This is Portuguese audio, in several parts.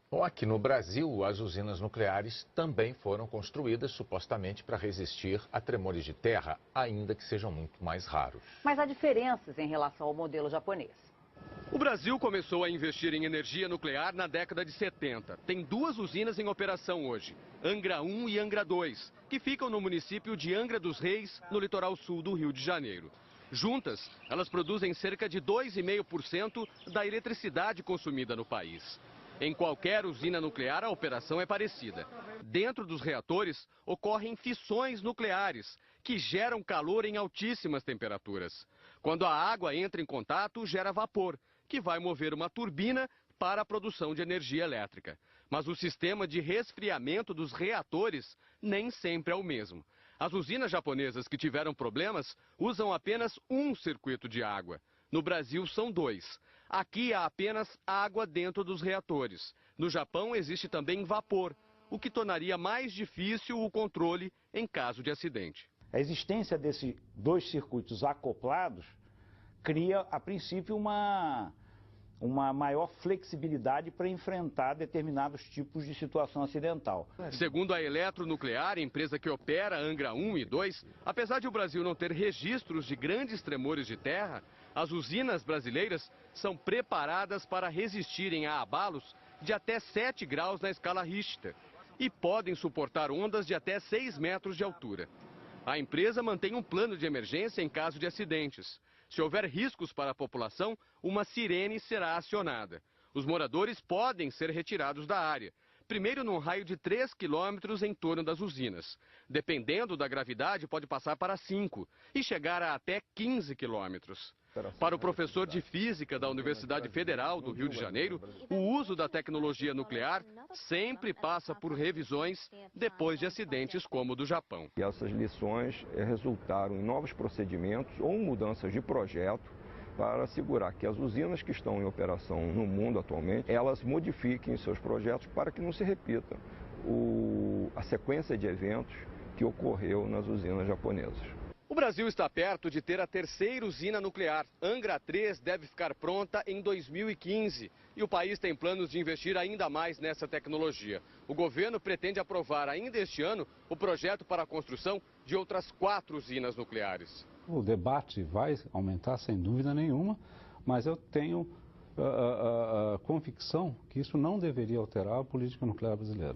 Bom, aqui no Brasil, as usinas nucleares também foram construídas supostamente para resistir a tremores de terra, ainda que sejam muito mais raros. Mas há diferenças em relação ao modelo japonês. O Brasil começou a investir em energia nuclear na década de 70. Tem duas usinas em operação hoje, Angra 1 e Angra 2, que ficam no município de Angra dos Reis, no litoral sul do Rio de Janeiro. Juntas, elas produzem cerca de 2,5% da eletricidade consumida no país. Em qualquer usina nuclear, a operação é parecida. Dentro dos reatores, ocorrem fissões nucleares, que geram calor em altíssimas temperaturas. Quando a água entra em contato, gera vapor, que vai mover uma turbina para a produção de energia elétrica. Mas o sistema de resfriamento dos reatores nem sempre é o mesmo. As usinas japonesas que tiveram problemas usam apenas um circuito de água. No Brasil, são dois. Aqui há apenas água dentro dos reatores. No Japão, existe também vapor, o que tornaria mais difícil o controle em caso de acidente. A existência desses dois circuitos acoplados cria, a princípio, uma maior flexibilidade para enfrentar determinados tipos de situação acidental. Segundo a Eletronuclear, empresa que opera Angra 1 e 2, apesar de o Brasil não ter registros de grandes tremores de terra, as usinas brasileiras são preparadas para resistirem a abalos de até 7 graus na escala Richter e podem suportar ondas de até 6 metros de altura. A empresa mantém um plano de emergência em caso de acidentes. Se houver riscos para a população, uma sirene será acionada. Os moradores podem ser retirados da área, primeiro num raio de 3 quilômetros em torno das usinas. Dependendo da gravidade, pode passar para 5 e chegar a até 15 quilômetros. Para o professor de Física da Universidade Federal do Rio de Janeiro, o uso da tecnologia nuclear sempre passa por revisões depois de acidentes como o do Japão. E essas lições resultaram em novos procedimentos ou mudanças de projeto para assegurar que as usinas que estão em operação no mundo atualmente, elas modifiquem seus projetos para que não se repita a sequência de eventos que ocorreu nas usinas japonesas. O Brasil está perto de ter a terceira usina nuclear. Angra 3 deve ficar pronta em 2015 e o país tem planos de investir ainda mais nessa tecnologia. O governo pretende aprovar ainda este ano o projeto para a construção de outras 4 usinas nucleares. O debate vai aumentar sem dúvida nenhuma, mas eu tenho a convicção que isso não deveria alterar a política nuclear brasileira.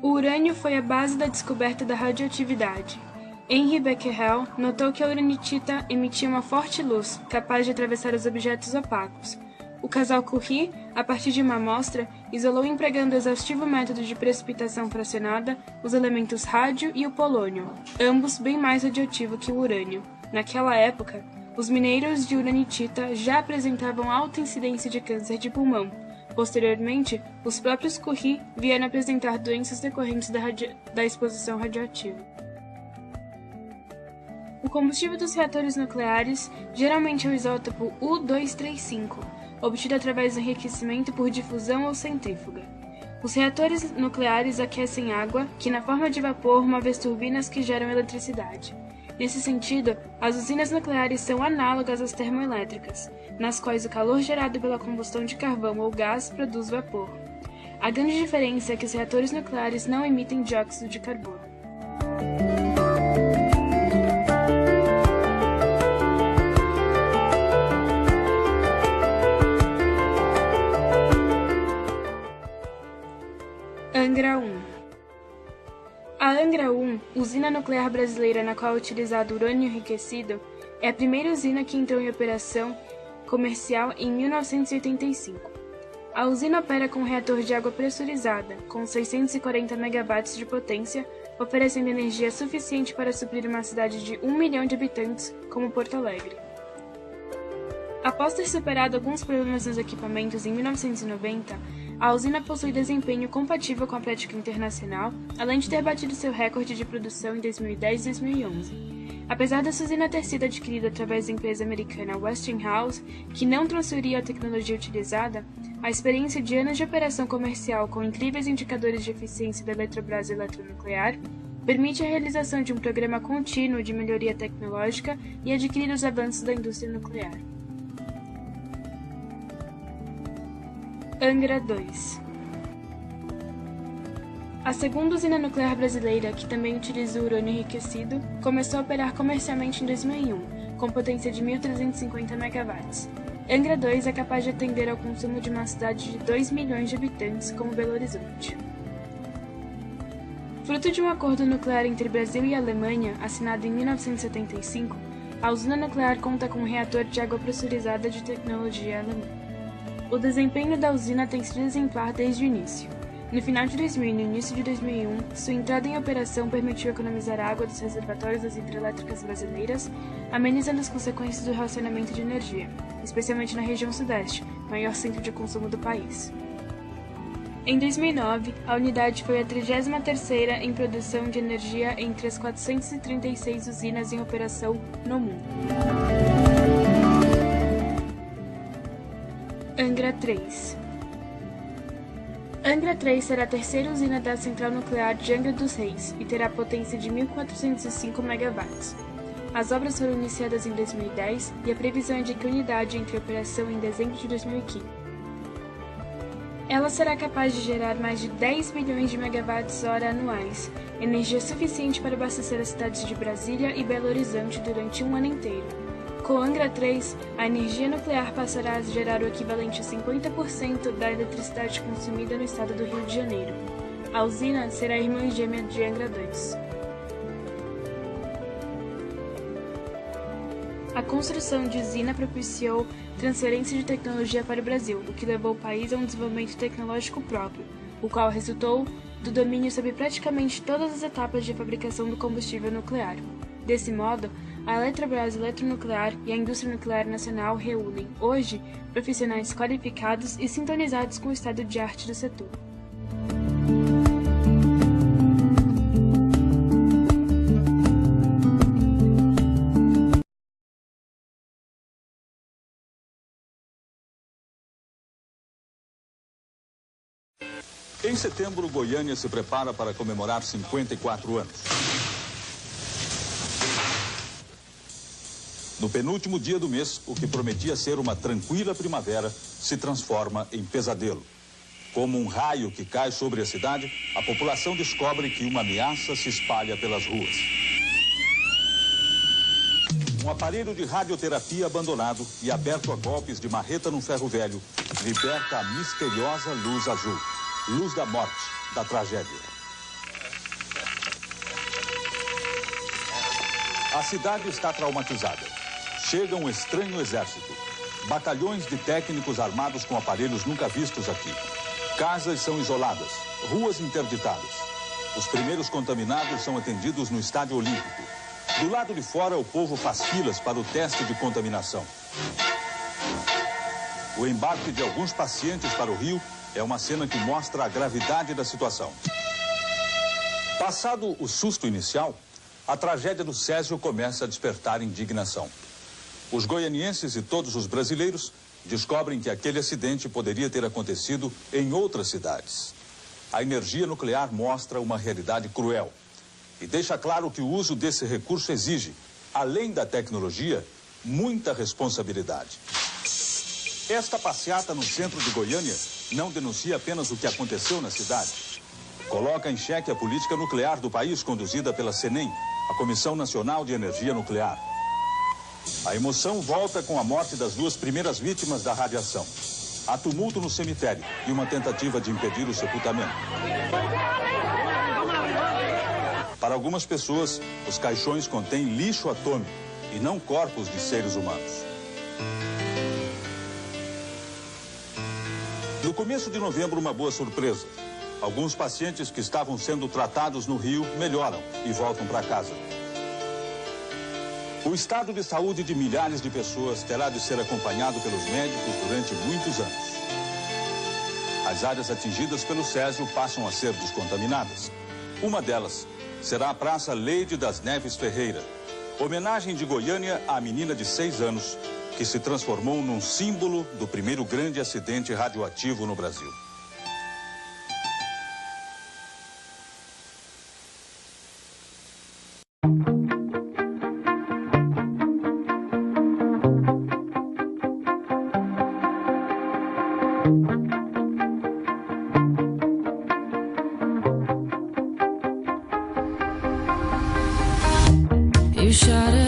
O urânio foi a base da descoberta da radioatividade. Henri Becquerel notou que a uranitita emitia uma forte luz, capaz de atravessar os objetos opacos. O casal Curie, a partir de uma amostra, isolou empregando o exaustivo método de precipitação fracionada os elementos rádio e o polônio, ambos bem mais radioativos que o urânio. Naquela época, os mineiros de uranitita já apresentavam alta incidência de câncer de pulmão. Posteriormente, os próprios Curie vieram apresentar doenças decorrentes da exposição radioativa. O combustível dos reatores nucleares geralmente é o isótopo U-235, obtido através do enriquecimento por difusão ou centrífuga. Os reatores nucleares aquecem água, que na forma de vapor move as turbinas que geram eletricidade. Nesse sentido, as usinas nucleares são análogas às termoelétricas, nas quais o calor gerado pela combustão de carvão ou gás produz vapor. A grande diferença é que os reatores nucleares não emitem dióxido de carbono. Angra 1. A Angra 1, usina nuclear brasileira na qual é utilizado urânio enriquecido, É a primeira usina que entrou em operação comercial em 1985. A usina opera com um reator de água pressurizada, com 640 megawatts de potência, oferecendo energia suficiente para suprir uma cidade de 1 milhão de habitantes, como Porto Alegre. Após ter superado alguns problemas nos equipamentos em 1990, a usina possui desempenho compatível com a prática internacional, além de ter batido seu recorde de produção em 2010 e 2011. Apesar dessa usina ter sido adquirida através da empresa americana Westinghouse, que não transferia a tecnologia utilizada, a experiência de anos de operação comercial com incríveis indicadores de eficiência da Eletrobras Eletronuclear permite a realização de um programa contínuo de melhoria tecnológica e adquirir os avanços da indústria nuclear. Angra 2. A segunda usina nuclear brasileira, que também utiliza urânio enriquecido, começou a operar comercialmente em 2001, com potência de 1.350 megawatts. Angra 2 é capaz de atender ao consumo de uma cidade de 2 milhões de habitantes, como Belo Horizonte. Fruto de um acordo nuclear entre Brasil e Alemanha, assinado em 1975, a usina nuclear conta com um reator de água pressurizada de tecnologia alemã. O desempenho da usina tem sido exemplar desde o início. No final de 2000 e no início de 2001, sua entrada em operação permitiu economizar água dos reservatórios das hidrelétricas brasileiras, amenizando as consequências do racionamento de energia, especialmente na região sudeste, maior centro de consumo do país. Em 2009, a unidade foi a 33ª em produção de energia entre as 436 usinas em operação no mundo. Angra 3. Angra 3 será a terceira usina da central nuclear de Angra dos Reis e terá potência de 1.405 megawatts. As obras foram iniciadas em 2010 e a previsão é de que a unidade entre em operação em dezembro de 2015. Ela será capaz de gerar mais de 10 bilhões de megawatts-hora anuais, energia suficiente para abastecer as cidades de Brasília e Belo Horizonte durante um ano inteiro. Com Angra 3, a energia nuclear passará a gerar o equivalente a 50% da eletricidade consumida no estado do Rio de Janeiro. A usina será a irmã gêmea de Angra 2. A construção de usina propiciou transferência de tecnologia para o Brasil, o que levou o país a um desenvolvimento tecnológico próprio, o qual resultou do domínio sobre praticamente todas as etapas de fabricação do combustível nuclear. Desse modo, a Eletrobras Eletronuclear e a indústria nuclear nacional reúnem, hoje, profissionais qualificados e sintonizados com o estado de arte do setor. Em setembro, Goiânia se prepara para comemorar 54 anos. No penúltimo dia do mês, o que prometia ser uma tranquila primavera se transforma em pesadelo. Como um raio que cai sobre a cidade, a população descobre que uma ameaça se espalha pelas ruas. Um aparelho de radioterapia abandonado e aberto a golpes de marreta num ferro velho liberta a misteriosa luz azul. Luz da morte, da tragédia. A cidade está traumatizada. Chega um estranho exército. Batalhões de técnicos armados com aparelhos nunca vistos aqui. Casas são isoladas, ruas interditadas. Os primeiros contaminados são atendidos no Estádio Olímpico. Do lado de fora, o povo faz filas para o teste de contaminação. O embarque de alguns pacientes para o Rio é uma cena que mostra a gravidade da situação. Passado o susto inicial, a tragédia do Césio começa a despertar indignação. Os goianienses e todos os brasileiros descobrem que aquele acidente poderia ter acontecido em outras cidades. A energia nuclear mostra uma realidade cruel e deixa claro que o uso desse recurso exige, além da tecnologia, muita responsabilidade. Esta passeata no centro de Goiânia não denuncia apenas o que aconteceu na cidade. Coloca em xeque a política nuclear do país conduzida pela CENEM, a Comissão Nacional de Energia Nuclear. A emoção volta com a morte das duas primeiras vítimas da radiação. Há tumulto no cemitério e uma tentativa de impedir o sepultamento. Para algumas pessoas, os caixões contêm lixo atômico e não corpos de seres humanos. No começo de novembro, uma boa surpresa. Alguns pacientes que estavam sendo tratados no Rio melhoram e voltam para casa. O estado de saúde de milhares de pessoas terá de ser acompanhado pelos médicos durante muitos anos. As áreas atingidas pelo césio passam a ser descontaminadas. Uma delas será a Praça Leide das Neves Ferreira, homenagem de Goiânia à menina de 6 anos que se transformou num símbolo do primeiro grande acidente radioativo no Brasil. You shot it.